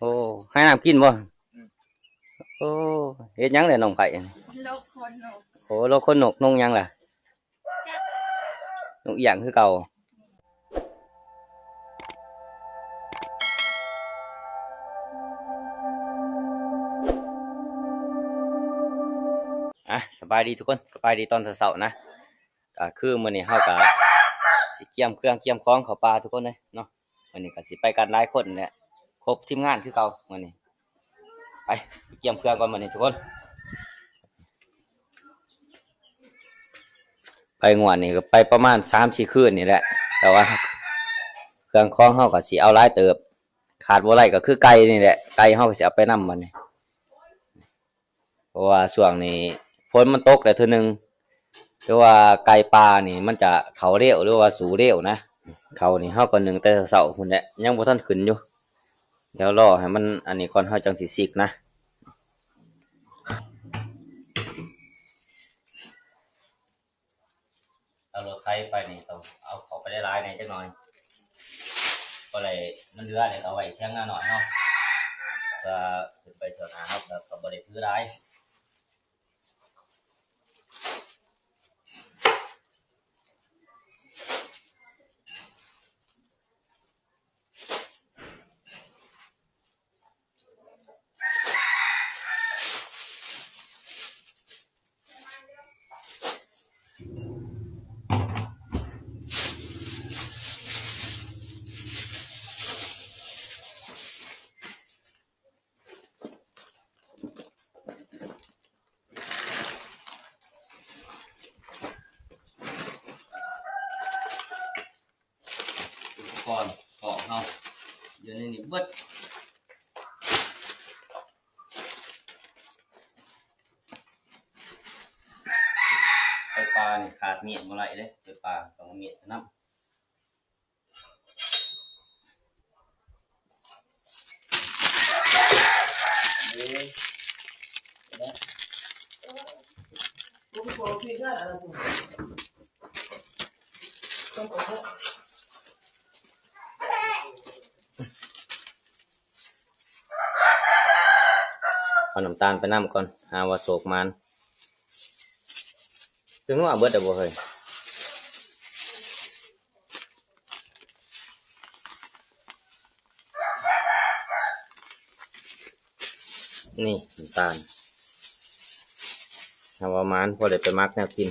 อ้ให้น้ำกินบ่โอ้เฮ็ดหยังเลยน้องไก่โลกคนหนกโอ้โลกคนนกนงหยังล่ะนกอีหยังคือเก่าสบายดีทุกคนสบายดีตอนเช้าๆนะก็คือมื้อนี้เฮาก็สิเกี่ยมเครื่องเกี่ยมของเข้าป่าทุกคนเลยเนาะมื้อนี้ก็สิไปกันหลายคนแหละครบทีมงานคือเก่ามื้อนี้ไปเกี่ยมเครื่องก่อนมื้อนี้ทุกคนไปงวดนี้ก็ไปประมาณ 3-4 คืนนี่แหละแต่ว่าเครื่องของเฮาก็สิเอาหลายเติบขาดบ่ได้ก็คือไก่นี่แหละไก่เฮาก็สิเอาไปนำมื้อนี้เพราะว่าช่วงนี้ฝนมันตกแล้วเทื่อนึงหรือว่าไก่ปลานี่มันจะเขาเร็วหรือว่าสูเร็วนะเขานี่เฮาก็1แต่เช้าพุ่นแหละยังบ่ทันขึ้นอยู่เดี๋ยวรอให้มันอันนี้ก่อนเฮาจังสิสิกนะเอารถไถไปนี่ต้องเอาเข้าไปได้หลายแน่จักหน่อยก็เลยมันเหลือเนี่ยเอาไว้เที่ยงหน้าหน่อยเนาะก็ขึ้นไปเถอะนะเฮาก็บ่ได้ถือหลายก่อนเกาะเฮาอยู่ในนี้เบิดไก่ปลานี่ขาดเมียดบ่ได้เด้ไก่ปลาต้องเอาเมียดนำเอาน้ำตาลไปนำก่อนหาว่าโศกมันถึงว่าเบิดได้บ่เฮ้ยนี่น้ำตาลหาว่ามันพอได้ไปมักแนวกิน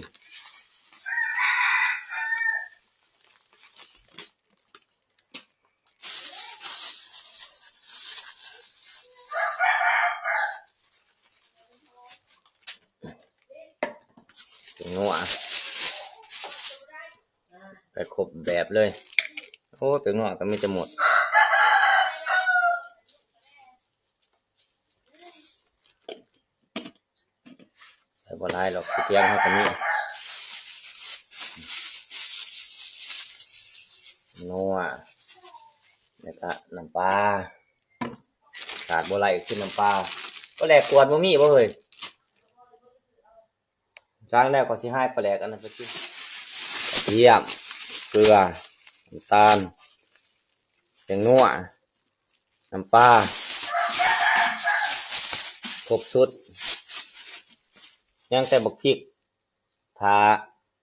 งัวไปครบแบบเลยโอ้เป็นงัวก็มีจะหมดไปบ่หลายหรอกเที่ยงเฮาก็มีนัวแล้วก็น้ำปลาขาดบ่ไหลขึ้นน้ำปลาก็แหลกกวนบ่มีบ่เฮ้ยจางแล้วก็สิให้ปลาแหลกอันนั้นไปกินกระเทียมเกลือน้ำตาลแป้งนัวน้ำปลาครบชุดยังแต่บักพริกทา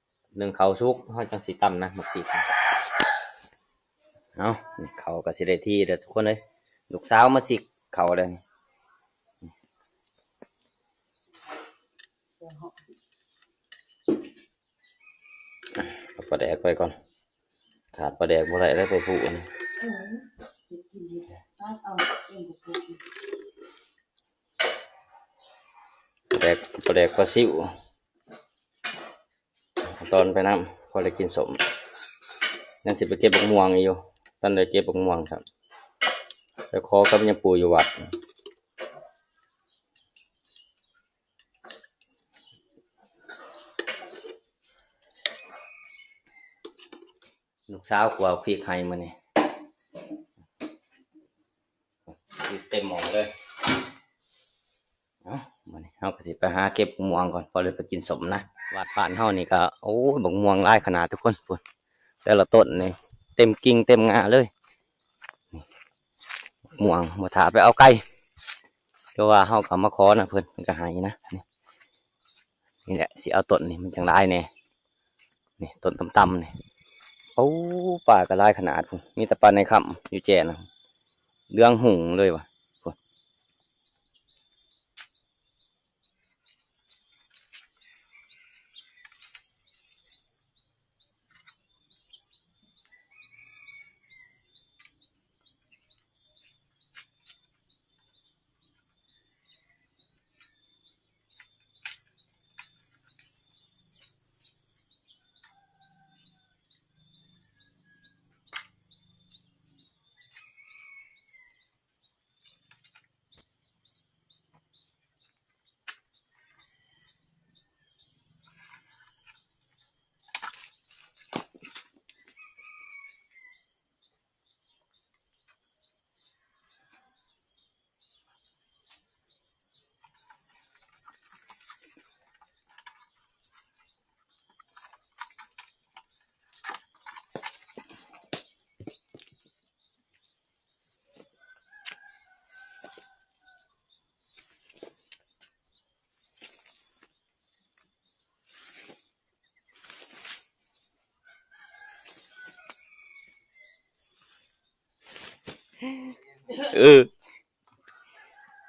1ข้าวสุกเฮาจังสิตำนะบักพริกเอาเขาก็สิได้ที่เด้อทุกคนเลยลูกสาวมาสิเขาเลยเอาปลาแดกไปก่อนขาดปลาแดกบ่ได้แล้วไปผูนี่ปลาแดกปลาซิวตอนไปน้ำพอได้กินสมนั่นสิไปเก็บบักม่วงอยู่ตอนได้เก็บบักม่วงครับแล้วขอกับยังปู่อยู่วัดลูกสาวกลัวพริกไห้มาเนี่ยเต็มหม้อเลยมาเนี่ยเฮาก็สิไปหาเก็บบักม่วงก่อนพอเลยไปกินสมนะวัดบ้านเฮานี่ก็โอ้บักม่วงหลายขนาดทุกคนพุ่นแต่ละต้นนี่เต็มกิ่งเต็มงาเลย ม่วงมาถาไปเอาไก่เพราะว่าเฮาก็มาขอนะเพิ่นก็ให้นะนี่แหละสิเอาต้นนี่มันจังหลายแน่นี่ต้นต่ำๆนี่โอ้ป่าก็หลายขนาดพุ่นมีแต่ปลาในค่ำอยู่แจ่นะเรื่องหุงเลยว่ะพุ่น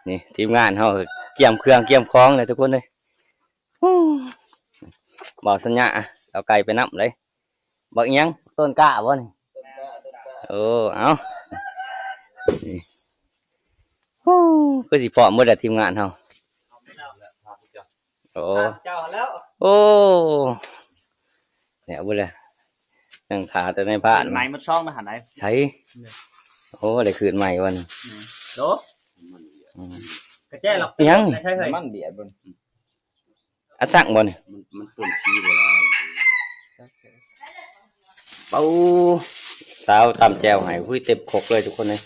นี่ทีมงานเฮาเกี่ยมเครื่องเกี่ยมของเลยทุกคนเลยบอกสัญญาเอาไก่ไปนับเลยบอกยังต้นกล้าบ่นี่เอาก็สิพร้อมหมดแล้วทีมงานเฮาเจ้าแล้วเนี่ยบ่เลยนั่งถาแต่ในบ้านไหนมันช่องมาหาไหนใช้ได้คืนใหม่วันโดกระแจหรอกยังใช่มันเบียดบนสั่งบ่นี่มันปนชีบ่แล้วเป้าสาวตำแจวให้คุยเต็มครกเลยทุกคนเลย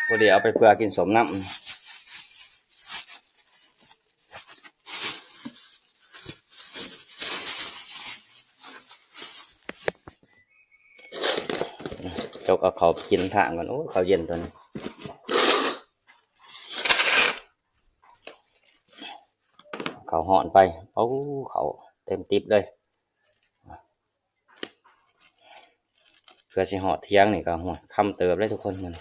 พอดีเอาไปเพื่อกินสมน้ำจกเอาเขากินทางก่อนเขาเย็นตัวนี้เขาห่อนไปเขาเต็มติ๊บเลยเพื่อสิหอดเที่ยงนี่ก็หัวคำเติบเลยทุกคนมัน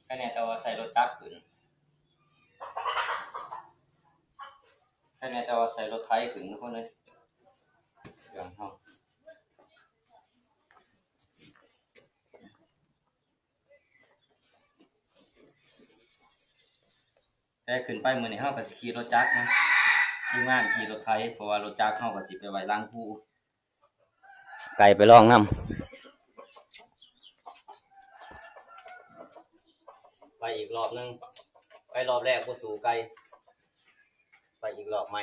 แค่นี้แต่ว่าใส่รถจักรขึ้นแค่นี้แต่ว่าใส่รถไถขึ้นทุกคนเลยอย่างเฮาแต่ขึ้นไปมื้อนี้เฮาก็สิขี่รถจักรนะทีมงานขี่รถไถเพราะว่ารถจักรเฮาก็สิไปไว้ล้างผู้ไก่ไปลองนำไปอีกรอบนึงไปรอบแรกบ่สู่ไก่ไปอีกรอบใหม่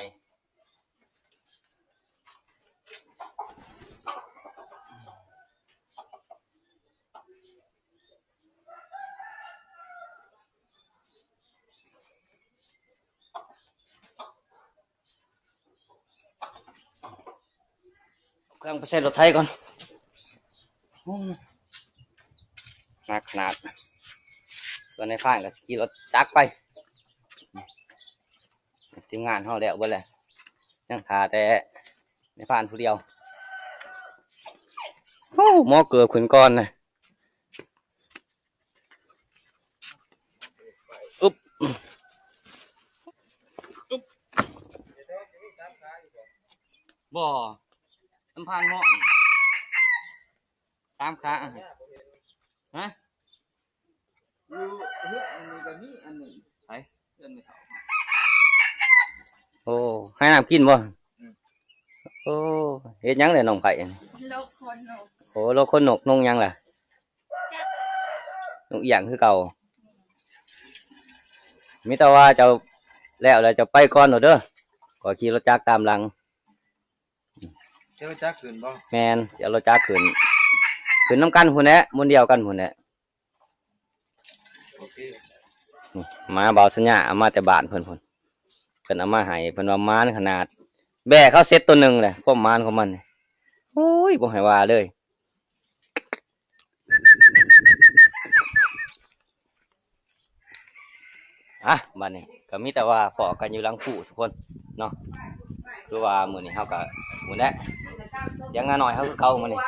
เครื่องไปใส่รถไถก่อนหนักขนาดตัวในฝ่ายก็ขี่รถจักรไปทีมงานเฮาแล้วเบิดแหละยังหาแต่ในฝ่ายผู้เดียวหมอเกือบขึ้นก่อนนะบ่สัมพันธ์เหาะ3 ขาฮะมันก็มีอันนึงไปเดินไปเขาให้น้ำกินบ่เฮ็ดหยังเลยน้องไผ่โลกคนหนกโลกคนนกนงยังล่ะ นกเอียงคือเก่ามีแต่ว่าเจ้าแล้วเจ้าไปก่อนหนูเด้อก็ขี่รถจักรตามหลัง เจ้าจักขึ้นบ่ แมนสิเอารถจักรขึ้นน้ำกันหุ่นแหละมุนเดียวกันหุ่นแหละ โอเค นี่มาเบาสัญญาเอามาแต่บ้านเพิ่นเอามาให้เพิ่นว่ามานขนาด แบกเขาเซ็ตตัวหนึ่งเลยพวกมานของมันนี่โอ้ยบ่ให้ว่าเลยอ่ะบัดนี้ก็มีแต่ว่าพอกันอยู่หลังผู้ทุกคนเนาะคือว่ามื้อนี้เฮาก็มื้อนี้เสียงงานน้อยเฮาคือเก่ามื้อนี้